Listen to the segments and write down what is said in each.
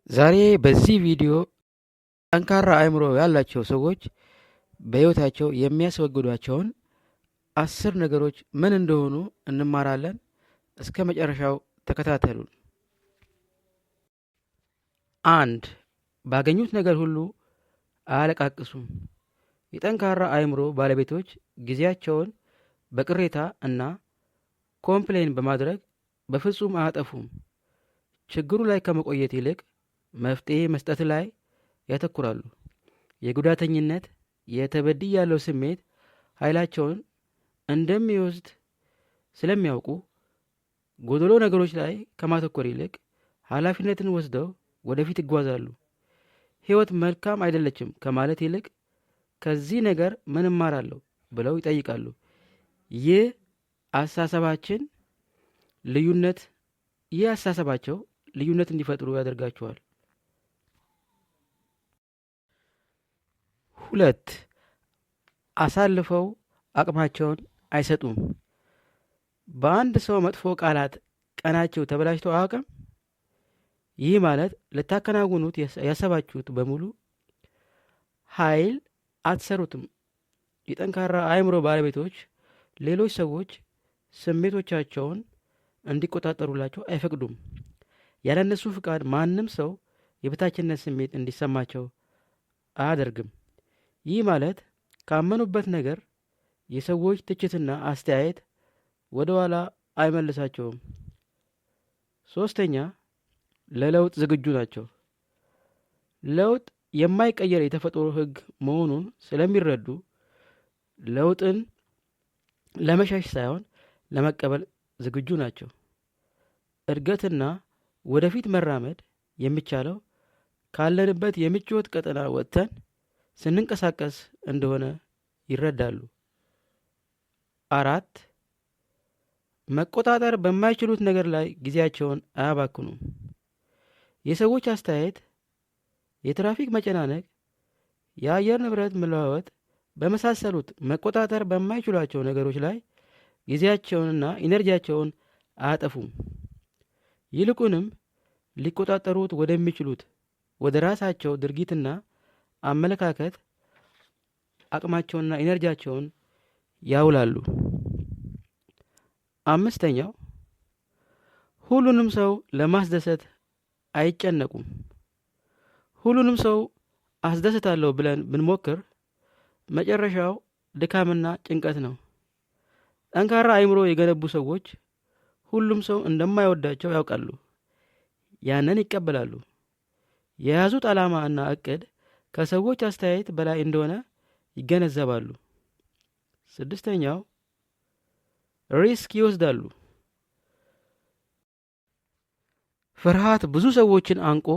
ዛሬ በዚህ ቪዲዮ ጠንካራ አእምሮ ያላቸው ሰዎች በሕይወታቸው የሚያስወግዷቸውን 10 ነገሮች ምን እንደሆኑ እንማራለን። እስከ መጨረሻው ተከታተሉን። 1. ባገኙት ነገር ሁሉ አያለቃቅሱም። የጠንካራ አእምሮ ባለቤቶች ጊዜያቸውን በቅሬታ እና ኮምፕሌን በማድረግ በፍጹም አያጠፉም። ችግሩ ላይ ከመቆየት ይልቅ መፍትሄ መስጠት ላይ ያተኩራሉ። የጉዳተኝነት የተበድያለው ስሜት ኃይላቸውን እንደሚወስድ ስለሚያውቁ ጎደሎ ነገሮች ላይ ከማተኮር ይልቅ ኃላፊነትን ወስደው ወደፊት ይጓዛሉ። ሕይወት መልካም አይደለችም ከማለት ይልቅ ከዚህ ነገር ምን እማራለሁ ብለው ይጠይቃሉ። ይህ አስተሳሰባቸው ልዩነት እንዲፈጥሩ ያደርጋቸዋል። 2. አሳልፈው አቅማቸውን አይሰጡም። በአንድ ሰው መጥፎ ቃላት ቀናቸው ተበላሽቶ አያውቅም? ይህ ማለት ልታከናውኑት ያሰባችሁት በሙሉ ኃይል አትሰሩትም። የጠንካራ አእምሮ ባለቤቶች ሌሎች ሰዎች ስሜቶቻቸውን እንዲቆጣጠሩላቸው አይፈቅዱም። ያለ እነሱ ፍቃድ ማንም ሰው የበታችነት ስሜት እንዲሰማቸው አያደርግም። ይህ ማለት ካመኑበት ነገር የሰዎች ትችትና አስተያየት ወደ ኋላ አይመልሳቸውም። 3. ለለውጥ ዝግጁ ናቸው። ለውጥ የማይቀየር የተፈጥሮ ሕግ መሆኑን ስለሚረዱ ለውጥን ለመሸሽ ሳይሆን ለመቀበል ዝግጁ ናቸው። እድገትና ወደፊት መራመድ የሚቻለው ካለንበት የምቾት ቀጠና ወጥተን ስንንቀሳቀስ እንደሆነ ይረዳሉ። 4. መቆጣጠር በማይችሉት ነገር ላይ ጊዜያቸውን አያባክኑም። የሰዎች አስተያየት፣ የትራፊክ መጨናነቅ፣ የአየር ንብረት መለዋወጥ በመሳሰሉት መቆጣጠር በማይችሏቸው ነገሮች ላይ ጊዜያቸውንና ኢነርጂያቸውን አያጠፉም። ይልቁንም ሊቆጣጠሩት ወደሚችሉት ወደ ራሳቸው ድርጊትና አመለካከት አቅማቸውንና ኢነርጂያቸውን ያውላሉ። 5. ሁሉንም ሰው ለማስደሰት አይጨነቁም። ሁሉንም ሰው አስደስታለሁ ብለን ብንሞክር መጨረሻው ድካምና ጭንቀት ነው። ጠንካራ አእምሮ የገነቡ ሰዎች ሁሉም ሰው እንደማይወዳቸው ያውቃሉ። ያንን ይቀበላሉ። የያዙት ዓላማ እና እቅድ ከሰዎች አስተያየት በላይ እንደሆነ ይገነዘባሉ። 6. ሪስክ ይወስዳሉ። ፍርሃት ብዙ ሰዎችን አንቆ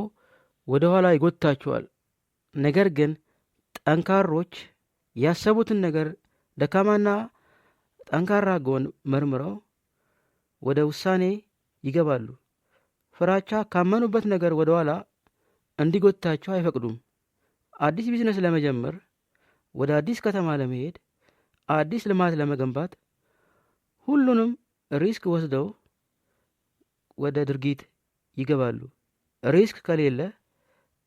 ወደ ኋላ ይጎትታቸዋል። ነገር ግን ጠንካሮች ያሰቡትን ነገር ደካማና ጠንካራ ጎን መርምረው ወደ ውሳኔ ይገባሉ። ፍራቻ ካመኑበት ነገር ወደ ኋላ እንዲጎትታቸው አይፈቅዱም። አዲስ ቢዝነስ ለመጀመር፣ ወደ አዲስ ከተማ ለመሄድ፣ አዲስ ልማት ለመገንባት ሁሉንም ሪስክ ወስደው ወደ ድርጊት ይገባሉ። ሪስክ ከሌለ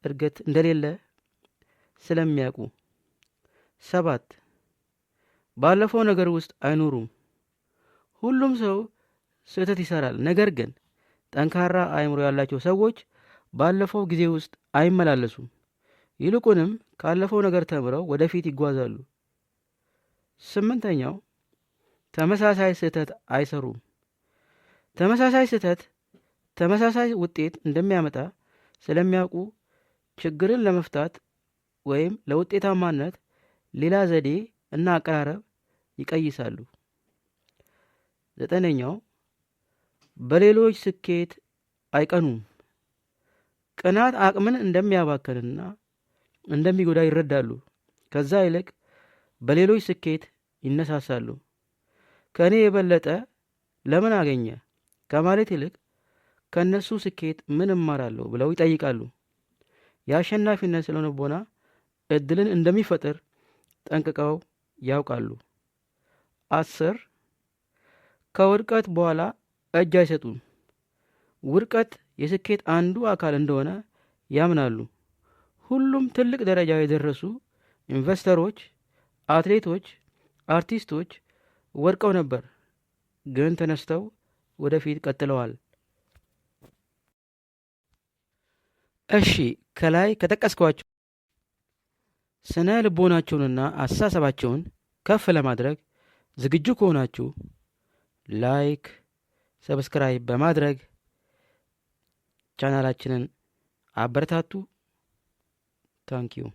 እድገት እንደሌለ ስለሚያውቁ። 7. ባለፈው ነገር ውስጥ አይኖሩም። ሁሉም ሰው ስህተት ይሰራል። ነገር ግን ጠንካራ አእምሮ ያላቸው ሰዎች ባለፈው ጊዜ ውስጥ አይመላለሱም። ይልቁንም ካለፈው ነገር ተምረው ወደፊት ይጓዛሉ። 8. ተመሳሳይ ስህተት አይሰሩም። ተመሳሳይ ስህተት ተመሳሳይ ውጤት እንደሚያመጣ ስለሚያውቁ ችግርን ለመፍታት ወይም ለውጤታማነት ሌላ ዘዴ እና አቀራረብ ይቀይሳሉ። 9. በሌሎች ስኬት አይቀኑም። ቅናት አቅምን እንደሚያባክንና እንደሚጎዳ ይረዳሉ። ከዛ ይልቅ በሌሎች ስኬት ይነሳሳሉ። ከእኔ የበለጠ ለምን አገኘ ከማለት ይልቅ ከእነሱ ስኬት ምን እማራለሁ ብለው ይጠይቃሉ። የአሸናፊነት ስነልቦና እድልን እንደሚፈጥር ጠንቅቀው ያውቃሉ። 10. ከውድቀት በኋላ እጅ አይሰጡም። ውድቀት የስኬት አንዱ አካል እንደሆነ ያምናሉ። ሁሉም ትልቅ ደረጃ የደረሱ ኢንቨስተሮች፣ አትሌቶች፣ አርቲስቶች ወድቀው ነበር፣ ግን ተነስተው ወደፊት ቀጥለዋል። እሺ፣ ከላይ ከጠቀስኳቸው ስነ ልቦናቸውንና አስተሳሰባቸውን ከፍ ለማድረግ ዝግጁ ከሆናችሁ ላይክ፣ ሰብስክራይብ በማድረግ ቻናላችንን አበረታቱ። ታንኪዩ